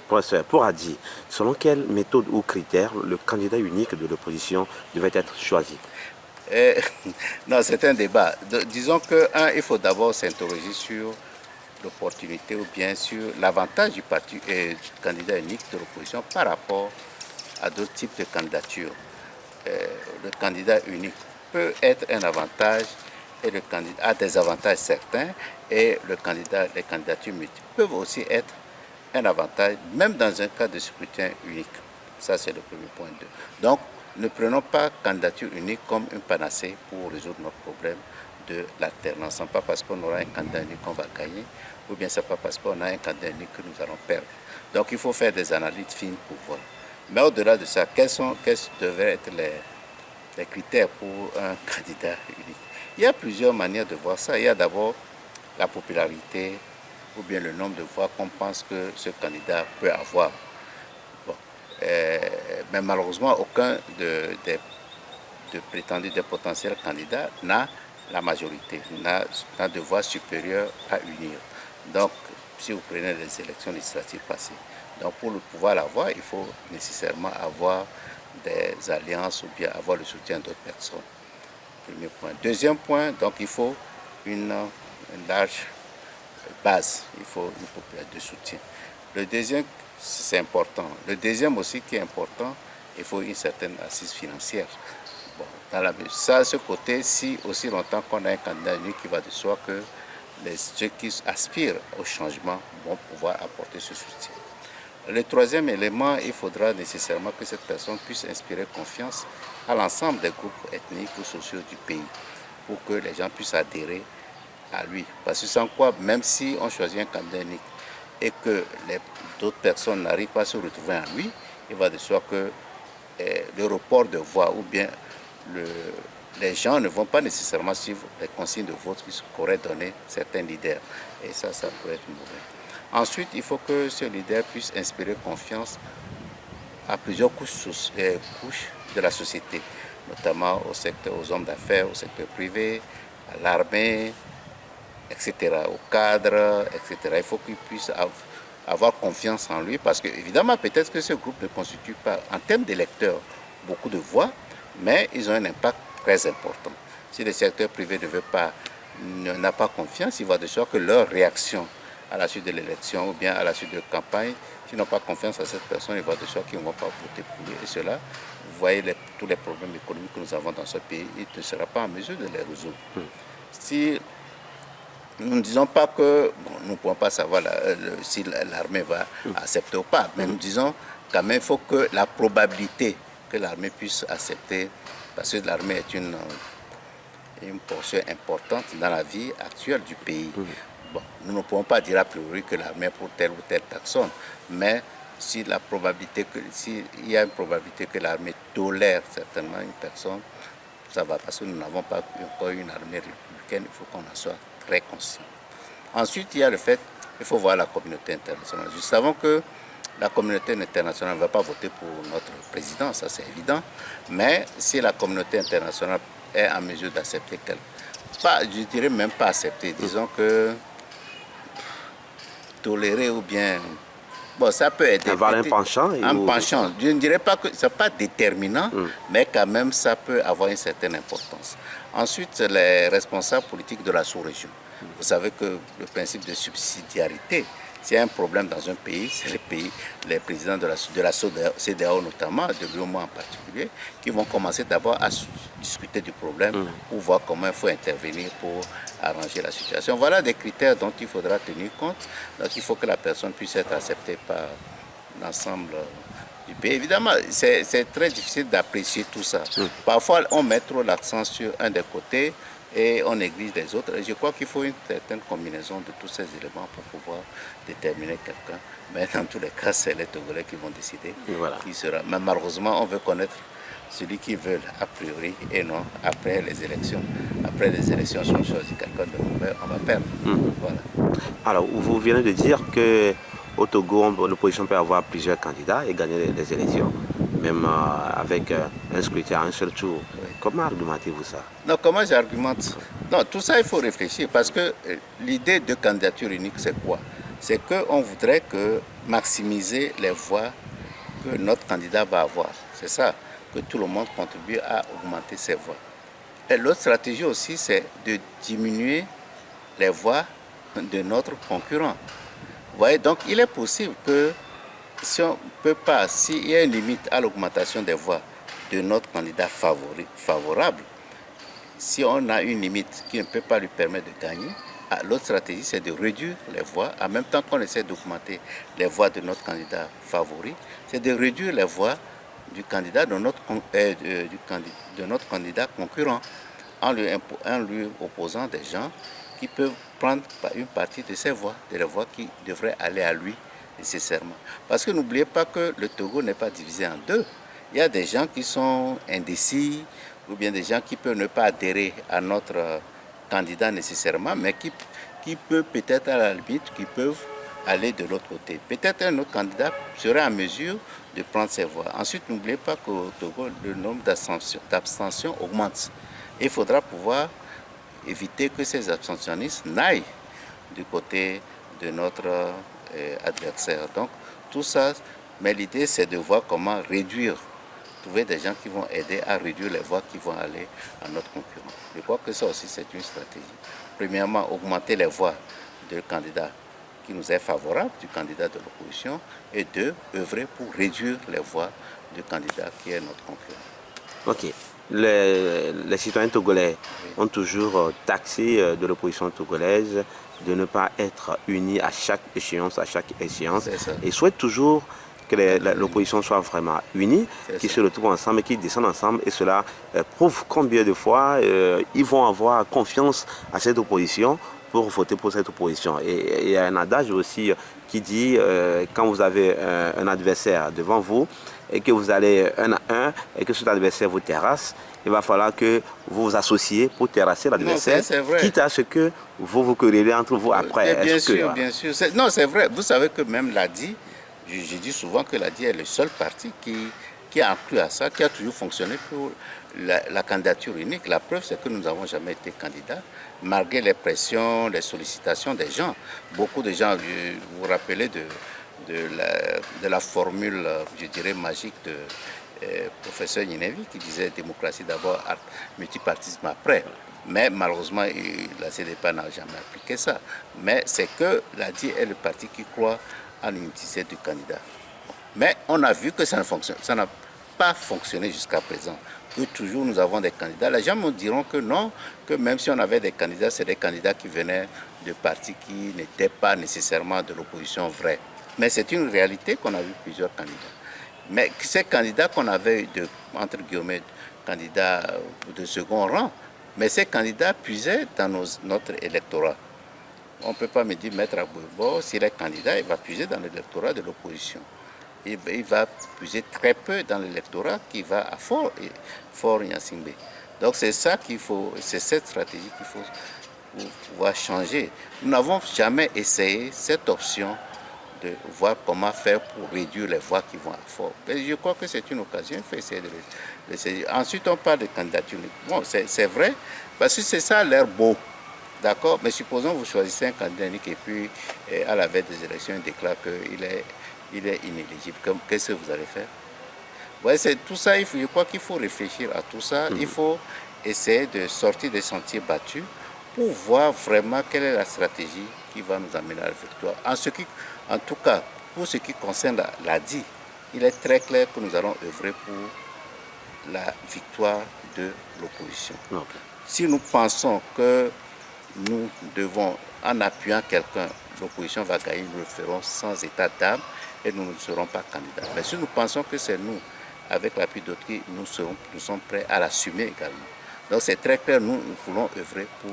Professeur, pour Adi, selon quelle méthode ou critères le candidat unique de l'opposition devait être choisi? Et, non, c'est un débat. Disons que, il faut d'abord s'interroger sur l'opportunité ou bien sur l'avantage du parti et du candidat unique de l'opposition par rapport à d'autres types de candidatures. Le candidat unique peut être un avantage et le candidat a des avantages certains et les candidatures multiples peuvent aussi être un avantage, même dans un cas de scrutin unique. Ça, c'est le premier point. Donc, ne prenons pas candidature unique comme une panacée pour résoudre notre problème de l'alternance. Ce n'est pas parce qu'on aura un candidat unique qu'on va gagner, ou bien ce n'est pas parce qu'on a un candidat unique que nous allons perdre. Donc, il faut faire des analyses fines pour voir. Mais au-delà de ça, quels devraient être les critères pour un candidat unique? Il y a plusieurs manières de voir ça. Il y a d'abord la popularité ou bien le nombre de voix qu'on pense que ce candidat peut avoir. Bon. Mais malheureusement, aucun des prétendus, des potentiels candidats n'a la majorité, n'a de voix supérieure à unir. Donc, si vous prenez les élections législatives passées, donc pour pouvoir l'avoir, il faut nécessairement avoir des alliances ou bien avoir le soutien d'autres personnes. Premier point. Deuxième point, donc il faut une large base, il faut une population de soutien. Le deuxième, c'est important. Le deuxième aussi qui est important, il faut une certaine assise financière. Bon, ça, ce côté, si aussi longtemps qu'on a un candidat unique, qui va de soi que ceux qui aspirent au changement vont pouvoir apporter ce soutien. Le troisième élément, il faudra nécessairement que cette personne puisse inspirer confiance à l'ensemble des groupes ethniques ou sociaux du pays pour que les gens puissent adhérer à lui. Parce que sans quoi, même si on choisit un candidat unique et que d'autres personnes n'arrivent pas à se retrouver en lui, il va de soi que le report de voix ou bien les gens ne vont pas nécessairement suivre les consignes de vote qu'auraient donné certains leaders. Et ça peut être mauvais. Ensuite, il faut que ce leader puisse inspirer confiance à plusieurs couches de la société, notamment aux hommes d'affaires, au secteur privé, à l'armée, etc., aux cadres, etc. Il faut qu'il puisse avoir confiance en lui parce que, évidemment, peut-être que ce groupe ne constitue pas, en termes d'électeurs, beaucoup de voix, mais ils ont un impact très important. Si le secteur privé n'a pas confiance, il va de soi que leur réaction à la suite de l'élection ou bien à la suite de campagne, s'ils n'ont pas confiance à cette personne, il va de soi qu'ils ne vont pas voter pour lui. Et cela, vous voyez tous les problèmes économiques que nous avons dans ce pays, il ne sera pas en mesure de les résoudre. Si nous ne disons pas que, nous ne pouvons pas savoir si l'armée va accepter ou pas, mais nous disons quand même qu'il faut que la probabilité que l'armée puisse accepter, parce que l'armée est une portion importante dans la vie actuelle du pays. Bon, nous ne pouvons pas dire a priori que l'armée est pour telle ou telle personne, mais s'il y a une probabilité que l'armée tolère certainement une personne, ça va, parce que nous n'avons pas encore une armée républicaine, il faut qu'on en soit très conscient. Ensuite, il y a le fait qu'il faut voir la communauté internationale. Nous savons que la communauté internationale ne va pas voter pour notre président, ça c'est évident, mais si la communauté internationale est en mesure d'accepter je dirais même pas accepter, disons que tolérer ou bien... Bon, ça peut être... Avoir un penchant. Penchant. Je ne dirais pas que ce n'est pas déterminant, mais quand même, ça peut avoir une certaine importance. Ensuite, les responsables politiques de la sous-région. Vous savez que le principe de subsidiarité, s'il y a un problème dans un pays, c'est les présidents de la CEDEAO notamment, de l'UEMOA en particulier, qui vont commencer d'abord à discuter du problème pour voir comment il faut intervenir pour arranger la situation. Voilà des critères dont il faudra tenir compte. Donc il faut que la personne puisse être acceptée par l'ensemble du pays. Évidemment, c'est très difficile d'apprécier tout ça. Parfois, on met trop l'accent sur un des côtés et on néglige les autres. Et je crois qu'il faut une certaine combinaison de tous ces éléments pour pouvoir déterminer quelqu'un. Mais dans tous les cas, c'est les Togolais qui vont décider qui sera. Mais malheureusement, on veut connaître celui qu'ils veulent a priori et non après les élections. Après les élections, si on choisit quelqu'un de mauvais, on va perdre. Voilà. Alors, vous venez de dire qu'au Togo, l'opposition peut avoir plusieurs candidats et gagner les élections, même avec un scrutin à un seul tour. Oui. Comment argumentez-vous ça? Non, comment j'argumente? Non, tout ça, il faut réfléchir parce que l'idée de candidature unique, c'est quoi? c'est qu'on voudrait maximiser les voix que notre candidat va avoir. C'est ça, que tout le monde contribue à augmenter ses voix. Et l'autre stratégie aussi, c'est de diminuer les voix de notre concurrent. Vous voyez, donc il est possible que si on peut pas, s'il y a une limite à l'augmentation des voix de notre candidat favorable, si on a une limite qui ne peut pas lui permettre de gagner, l'autre stratégie, c'est de réduire les voix, en même temps qu'on essaie d'augmenter les voix de notre candidat favori, c'est de réduire les voix du candidat de notre candidat concurrent, en lui opposant des gens qui peuvent prendre une partie de ses voix, de les voix qui devraient aller à lui nécessairement. Parce que n'oubliez pas que le Togo n'est pas divisé en deux. Il y a des gens qui sont indécis, ou bien des gens qui peuvent ne pas adhérer à notre candidat nécessairement, mais qui peuvent peut-être à la limite, qui peuvent aller de l'autre côté. Peut-être un autre candidat serait en mesure de prendre ses voix. Ensuite, n'oubliez pas qu'au Togo, le nombre d'abstentions augmente. Il faudra pouvoir éviter que ces abstentionnistes n'aillent du côté de notre adversaire. Donc, tout ça, mais l'idée, c'est de voir comment trouver des gens qui vont aider à réduire les voix qui vont aller à notre concurrent. Je crois que ça aussi, c'est une stratégie. Premièrement, augmenter les voix du candidat qui nous est favorable, du candidat de l'opposition, et deux, œuvrer pour réduire les voix du candidat qui est notre concurrent. Ok. Les citoyens togolais ont toujours taxé de l'opposition togolaise de ne pas être unis à chaque échéance, et souhaitent toujours que l'opposition soit vraiment unie, qu'ils se retrouvent ensemble et qu'ils descendent ensemble. Et cela prouve combien de fois ils vont avoir confiance à cette opposition pour voter pour cette opposition. Et il y a un adage aussi qui dit quand vous avez un adversaire devant vous et que vous allez un à un et que cet adversaire vous terrasse, il va falloir que vous vous associez pour terrasser l'adversaire, quitte à ce que vous vous querellez entre vous après. Bien sûr, bien sûr. Non, c'est vrai. Vous savez que même l'ADI, je dis souvent que l'ADI est le seul parti qui a inclus à ça, qui a toujours fonctionné pour la candidature unique. La preuve, c'est que nous n'avons jamais été candidats, malgré les pressions, les sollicitations des gens. Beaucoup de gens, vous vous rappelez de la formule, je dirais, magique de professeur Ninevi qui disait démocratie d'abord, multipartisme après. Mais malheureusement, la CDP n'a jamais appliqué ça. Mais c'est que l'ADI est le parti qui croit à l'unicité du candidat. Mais on a vu que ça n'a pas fonctionné jusqu'à présent. Que toujours nous avons des candidats. Les gens me diront que non, que même si on avait des candidats, c'est des candidats qui venaient de partis qui n'étaient pas nécessairement de l'opposition vraie. Mais c'est une réalité qu'on a vu plusieurs candidats. Mais ces candidats qu'on avait eu, entre guillemets, candidats de second rang, mais ces candidats puisaient dans notre électorat. On ne peut pas me dire, Maître Abouebo, s'il est candidat, il va puiser dans l'électorat de l'opposition. Il va puiser très peu dans l'électorat qui va à Fort Gnassingbé. Donc c'est ça qu'il faut, c'est cette stratégie qu'il faut pouvoir changer. Nous n'avons jamais essayé cette option de voir comment faire pour réduire les voix qui vont à Fort. Et je crois que c'est une occasion, il faut essayer de l'essayer. Ensuite, on parle de candidature. Bon, c'est vrai, parce que c'est ça l'air beau. D'accord, mais supposons que vous choisissez un candidat unique et puis à la veille des élections, il déclare qu'il est inéligible. Qu'est-ce que vous allez faire? Ouais, c'est tout ça, je crois qu'il faut réfléchir à tout ça. Il faut essayer de sortir des sentiers battus pour voir vraiment quelle est la stratégie qui va nous amener à la victoire. En tout cas, pour ce qui concerne l'ADI, il est très clair que nous allons œuvrer pour la victoire de l'opposition. Okay. Si nous pensons que nous devons, en appuyant quelqu'un, l'opposition va gagner, nous le ferons sans état d'âme et nous ne serons pas candidats. Mais si nous pensons que c'est nous, avec l'appui d'autres, nous sommes prêts à l'assumer également. Donc c'est très clair, nous voulons œuvrer pour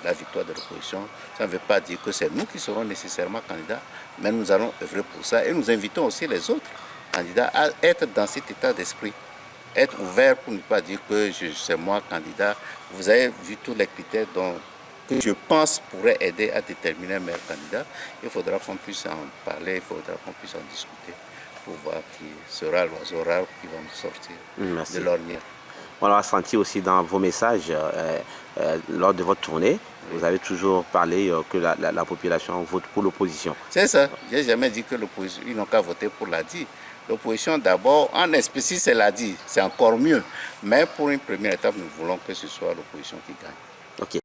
la victoire de l'opposition. Ça ne veut pas dire que c'est nous qui serons nécessairement candidats, mais nous allons œuvrer pour ça et nous invitons aussi les autres candidats à être dans cet état d'esprit. Être ouvert pour ne pas dire que c'est moi candidat. Vous avez vu tous les critères que je pense pourraient aider à déterminer un meilleur candidat. Il faudra qu'on puisse en parler, il faudra qu'on puisse en discuter pour voir qui sera l'oiseau rare qui va nous sortir de l'ornière. On l'a senti aussi dans vos messages lors de votre tournée. Vous avez toujours parlé que la population vote pour l'opposition. C'est ça. Je n'ai jamais dit que l'opposition, ils n'ont qu'à voter pour l'ADI. L'opposition d'abord, en espèce, c'est l'ADI, c'est encore mieux. Mais pour une première étape, nous voulons que ce soit l'opposition qui gagne. Ok.